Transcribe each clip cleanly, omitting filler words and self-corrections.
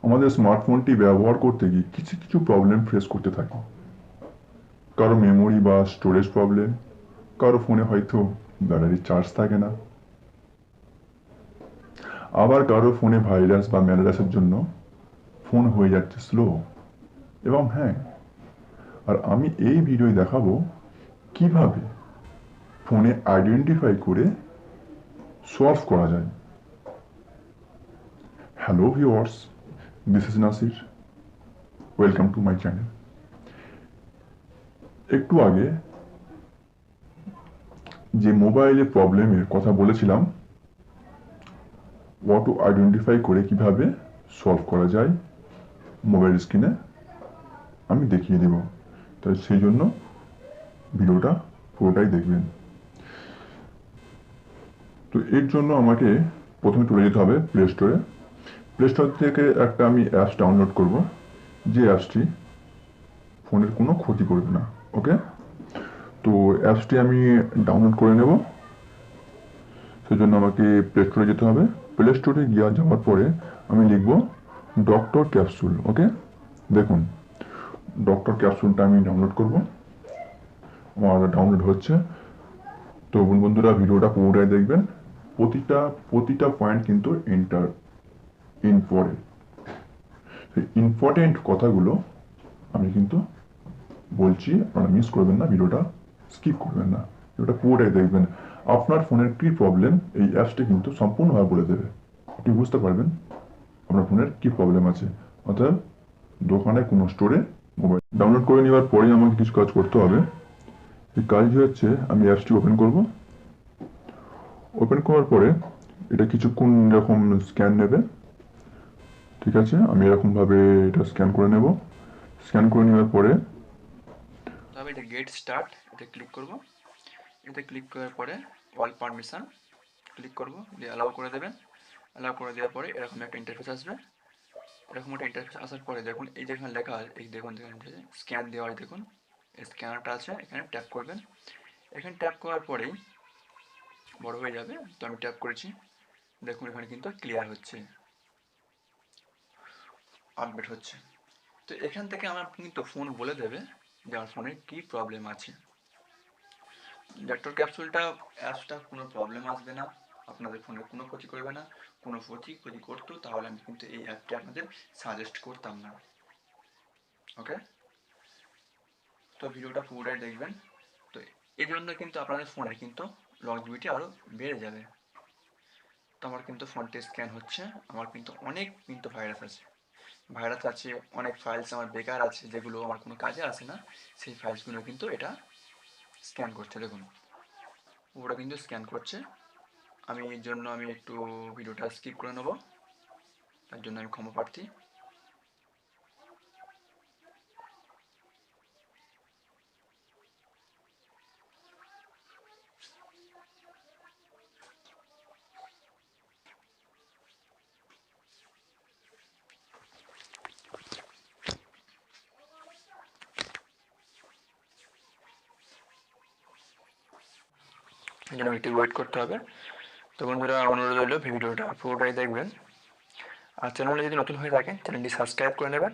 আমাদের স্মার্টফোনটি ব্যবহার করতে গিয়ে কিছু কিছু প্রবলেম ফেস করতে থাকি। কারো মেমোরি বা স্টোরেজ প্রবলেম, কারো ফোনে হয়তো ব্যাটারির চার্জ থাকে না, আবার কারো ফোনে ভাইরাস বা ম্যালওয়্যারের জন্য ফোন হয়ে যাচ্ছে স্লো এবং হ্যাং। আর আমি এই ভিডিওয় দেখাবো কিভাবে ফোনে আইডেন্টিফাই করে সলভ করা যায়। Hello viewers, this is Nasir, welcome to my channel. একটু আগে যে মোবাইলে প্রবলেমের কথা বলেছিলাম, অটো আইডেন্টিফাই করে কিভাবে সলভ করা যায় মোবাইল স্ক্রিনে আমি দেখিয়ে দেব। তাই সেই জন্য ভিডিওটা পুরোটাই দেখবেন। তো এর জন্য আমাকে প্রথমে চলে যেতে হবে প্লে স্টোরে। প্লে স্টোর থেকে একটা আমি অ্যাপস ডাউনলোড করব, যে অ্যাপসটি ফোনের কোনো ক্ষতি করবে না। ওকে, তো অ্যাপসটি আমি ডাউনলোড করে নেব। সেজন্য আমাকে প্লে স্টোরে যেতে হবে। প্লে স্টোরে যাওয়ার পরে আমি লিখব ডক্টর ক্যাপসুল। ওকে, দেখুন ডক্টর ক্যাপসুলটা আমি ডাউনলোড করব। আমার ডাউনলোড হচ্ছে। তো বন্ধুরা, ভিডিওটা পুরোটাই দেখবেন, প্রতিটা পয়েন্ট কিন্তু ইম্পর্টেন্ট কথাগুলো আমি কিন্তু বলছি, আপনারা মিস করবেন না, ভিডিওটা স্কিপ করবেন না, ভিডিওটা পুরোটাই দেখবেন। আপনার ফোনের কি প্রবলেম এই অ্যাপসটি কিন্তু সম্পূর্ণভাবে বলে দেবে। আপনি বুঝতে পারবেন আপনার ফোনের কি প্রবলেম আছে। অর্থাৎ দোকানে কোনো স্টোরে মোবাইল ডাউনলোড করে নেওয়ার পরেই আমাকে কিছু কাজ করতে হবে। এই কাজটি হচ্ছে, আমি অ্যাপসটি ওপেন করব। ওপেন করার পরে এটা কিছুক্ষণ এরকম স্ক্যান নেবে। ঠিক আছে, আমি এরকমভাবে এটা স্ক্যান করে নেব। স্ক্যান করে নেওয়ার পরে তবে এটা গেট স্টার্ট, এটা ক্লিক করব। এতে ক্লিক করার পরে অল পারমিশন ক্লিক করব, দিয়ে অ্যালাউ করে দেবেন। অ্যালাউ করে দেওয়ার পরে এরকম একটা ইন্টারফেস আসবে। এরকম একটা ইন্টারফেস আসার পরে দেখুন, এই যেখানে লেখা আছে, এই দেখুন স্ক্যান দেওয়ার, দেখুন এই স্ক্যানারটা আছে, এখানে ট্যাপ করবেন। এখানে ট্যাপ করার পরেই বড় হয়ে যাবে। তো আমি ট্যাপ করেছি, দেখুন এখানে কিন্তু ক্লিয়ার হচ্ছে, আপডেট হচ্ছে। তো এখান থেকে আমার কিন্তু ফোন বলে দেবে যে আমার ফোনের কী প্রবলেম আছে। ডক্টর ক্যাপসুলটা অ্যাপসটা কোনো প্রবলেম আসবে না, আপনাদের ফোনের কোনো ক্ষতি করবে না। কোনো ক্ষতি করতো তাহলে আমি কিন্তু এই অ্যাপটি আপনাদের সাজেস্ট করতাম না। ওকে, তো ভিডিওটা পুরোটাই দেখবেন। তো এই জন্য কিন্তু আপনাদের ফোনের কিন্তু লংজিভিটি আরও বেড়ে যাবে। তো আমার কিন্তু ফোনটি স্ক্যান হচ্ছে, আমার কিন্তু অনেক কিন্তু ভাইরাস আছে, অনেক ফাইলস আমার বেকার আছে, যেগুলো আমার কোনো কাজে আসে না। সেই ফাইলসগুলো কিন্তু এটা স্ক্যান করছে, দেখুন পুরোটা কিন্তু স্ক্যান করছে। আমি এর জন্য আমি একটু ভিডিওটা স্কিপ করে নেব, তার জন্য আমি ক্ষমা প্রার্থী। এই জন্য একটু ওয়েট করতে হবে। তো বন্ধুরা, অনুরোধ রইল ভিডিওটা পুরোটাই দেখবেন। আর চ্যানেলে যদি নতুন হয়ে থাকেন, চ্যানেলটি সাবস্ক্রাইব করে নেবেন।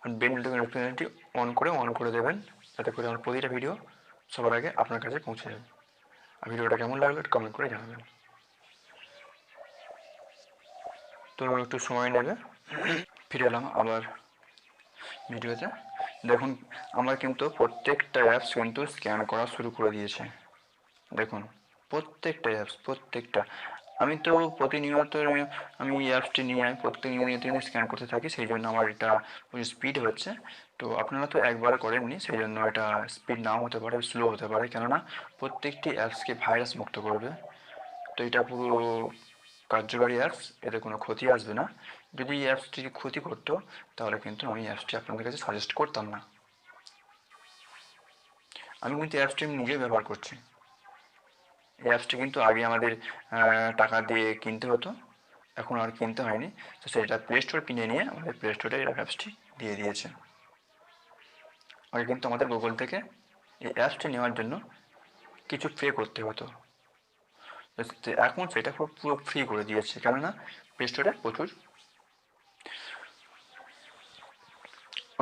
আর বেল নোটিফিকেশনটি অন করে দেবেন, যাতে করে আমার প্রতিটা ভিডিও সবার আগে আপনার কাছে পৌঁছে যাবে। আর ভিডিওটা কেমন লাগলো একটু কমেন্ট করে জানাবেন। তো একটু সময় নেবে। ফিরে এলাম আবার ভিডিওতে। দেখুন আমার কিন্তু প্রত্যেকটা অ্যাপস কিন্তু স্ক্যান করা শুরু করে দিয়েছে। দেখুন প্রত্যেকটা আমি তো প্রতিনিয়ত আমি এই অ্যাপসটি নিয়ে প্রতিনিয়ত স্ক্যান করতে থাকি, সেই জন্য আমার এটা স্পিড হচ্ছে। তো আপনারা তো একবার করেননি, সেই জন্য এটা স্পিড নাও হতে পারে, স্লো হতে পারে, কেননা প্রত্যেকটি অ্যাপসকে ভাইরাস মুক্ত করবে। তো এটা পুরো কার্যকারী অ্যাপস, এতে কোনো ক্ষতি আসবে না। যদি এই অ্যাপসটি ক্ষতি করতো তাহলে কিন্তু আমি অ্যাপসটি আপনাদের কাছে সাজেস্ট করতাম না। আমি কিন্তু অ্যাপসটি নিজে ব্যবহার করছি। এই অ্যাপসটি কিন্তু আগে আমাদের টাকা দিয়ে কিনতে হতো, এখন আর কিনতে হয়নি। তো সেটা প্লে স্টোর কিনে নিয়ে আমাদের প্লে স্টোরে এই অ্যাপসটি দিয়ে দিয়েছে। আগে কিন্তু আমাদের গুগল থেকে এই অ্যাপসটি নেওয়ার জন্য কিছু পে করতে হতো, এখন সেটা পুরো ফ্রি করে দিয়েছে, কেননা প্লে স্টোরে প্রচুর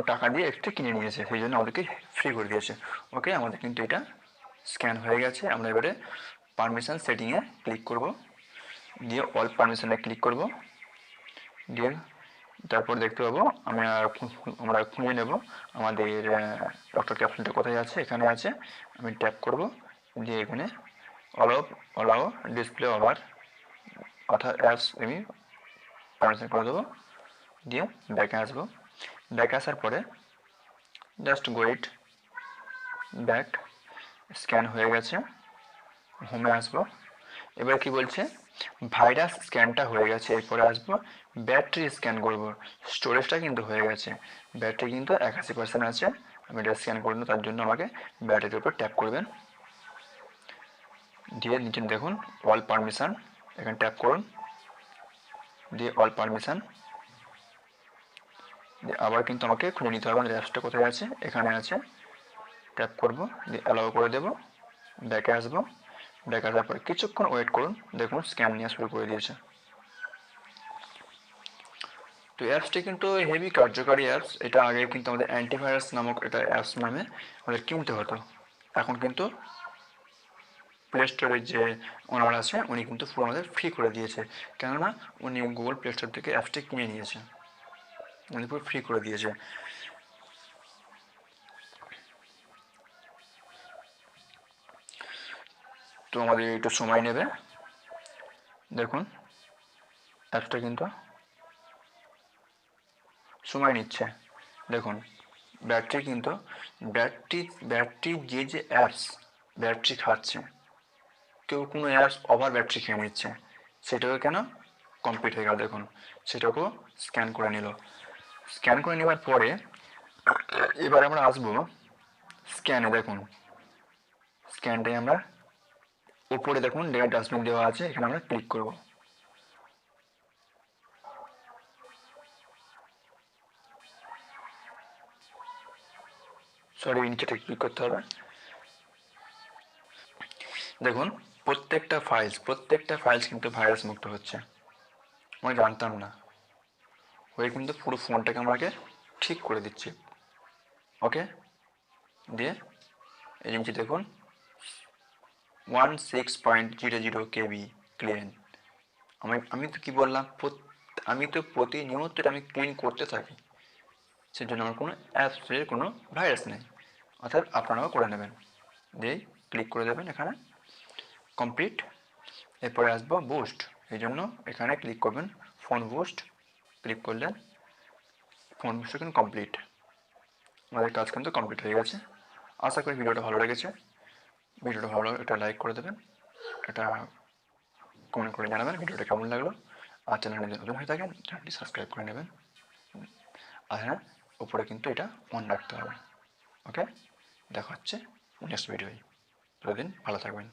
ও টাকা দিয়ে এক্সট্রা কিনে নিয়েছে, সেই জন্য আমাদেরকে ফ্রি করে দিয়েছে। ওকে, আমাদের কিন্তু এটা স্ক্যান হয়ে গেছে। আমরা এবারে পারমিশন সেটিংয়ে ক্লিক করব, দিয়ে অল পারমিশনে ক্লিক করব, দিয়ে তারপর দেখতে পাবো আমরা খুঁজে নেব আমাদের ডক্টর ক্যাপসুলটা কোথায় আছে। এখানে আছে, আমি ট্যাপ করব, দিয়ে এখানে অলাও ডিসপ্লে ওভার অর্থাৎ অ্যাপস আমি পারমিশন করে দেবো, দিয়ে ব্যাকে আসবো। ব্যাকে আসার পরে জাস্ট ওয়েট, ব্যাক, স্ক্যান হয়ে গেছে, হোমে আসবো। এবার কি বলছে, ভাইরাস স্ক্যানটা হয়ে গেছে, এরপরে আসবো ব্যাটারি স্ক্যান করব। স্টোরেজটা কিন্তু হয়ে গেছে, ব্যাটারি কিন্তু 81% আছে, আমি এটা স্ক্যান করে নেব। তার জন্য আমাকে ব্যাটারির উপর ট্যাপ করবেন, দিয়ে নিচে দেখুন অল পারমিশন, এখানে ট্যাপ করুন, দিয়ে অল পারমিশন, দিয়ে আবার কিন্তু আমাকে খুলে নিতে হবে আমাদের অ্যাপসটা কোথায় আছে, এখানে আছে। ট্যাপ করব, দিয়ে অ্যালাউ করে দেবো, ব্যাকে আসবো। ব্যাকে আসার পরে কিছুক্ষণ ওয়েট করুন, দেখুন স্ক্যান নেওয়া শুরু করে দিয়েছে। তো অ্যাপসটি কিন্তু হেভি কার্যকারী অ্যাপস। এটা আগে কিন্তু আমাদের অ্যান্টিভাইরাস নামক এটা অ্যাপস নামে আমাদের কিনতে হতো, এখন কিন্তু প্লে স্টোরের যে ওনার আছে উনি কিন্তু পুরো আমাদের ফ্রি করে দিয়েছে, কেননা উনি গুগল প্লে স্টোর থেকে অ্যাপসটি কিনে নিয়েছে, উনি পুরো ফ্রি করে দিয়েছে। তো আমাদের একটু সময় নেবে, দেখুন অ্যাপসটা কিন্তু সময় নিচ্ছে। দেখুন ব্যাটারি কিন্তু ব্যাটারি যে অ্যাপস ব্যাটারি খাচ্ছে, কেউ কোনো অ্যাপস ওভার ব্যাটারি খেয়ে নিচ্ছে, সেটাকে কেন কমপ্লিট হয়ে গেল। দেখুন সেটাকেও স্ক্যান করে নিল। স্ক্যান করে নেওয়ার পরে এবার আমরা আসবো স্ক্যানে। দেখুন স্ক্যানটাই আমরা উপরে দেখুন ডেটা ডাস্টবিন দেওয়া আছে, এখানে আমরা ক্লিক করব। সরি, নিচেটা ক্লিক করতে হবে। দেখুন প্রত্যেকটা ফাইলস কিন্তু ভাইরাস মুক্ত হচ্ছে, আমি জানতাম না, হয়ে কিন্তু পুরো ফোনটাকে আমাকে ঠিক করে দিচ্ছে। ওকে, দিয়ে এই জিনিসটি দেখুন 16.00 KB ক্লিন। আমি তো কি বললাম, আমি তো প্রতিনিয়ত আমি ক্লিন করতে থাকি, সেজন্য আমার কোনো অ্যাপসের কোনো ভাইরাস নেই। অর্থাৎ আপনারাও করে নেবেন, দিয়ে ক্লিক করে দেবেন এখানে কমপ্লিট। এরপরে আসবো বুস্ট, এই জন্য এখানে ক্লিক করবেন ফোন বুস্ট, ক্লিক করলেন ফোন বুস্ট কিন্তু কমপ্লিট। আমাদের কাজ কিন্তু কমপ্লিট হয়ে গেছে। আশা করি ভিডিওটা ভালো লেগেছে। ভিডিওটা ভালো লাগলে একটা লাইক করে দেবেন, এটা কমেন্ট করে জানাবেন ভিডিওটা কেমন লাগলো। আর চ্যানেলে যদি নতুন হয়ে থাকেন চ্যানেলটি সাবস্ক্রাইব করে নেবেন। আর হ্যাঁ, উপরে কিন্তু এটা অন রাখতে হবে। ওকে, দেখা হচ্ছে নেক্সট ভিডিওয়। ততদিন ভালো থাকবেন।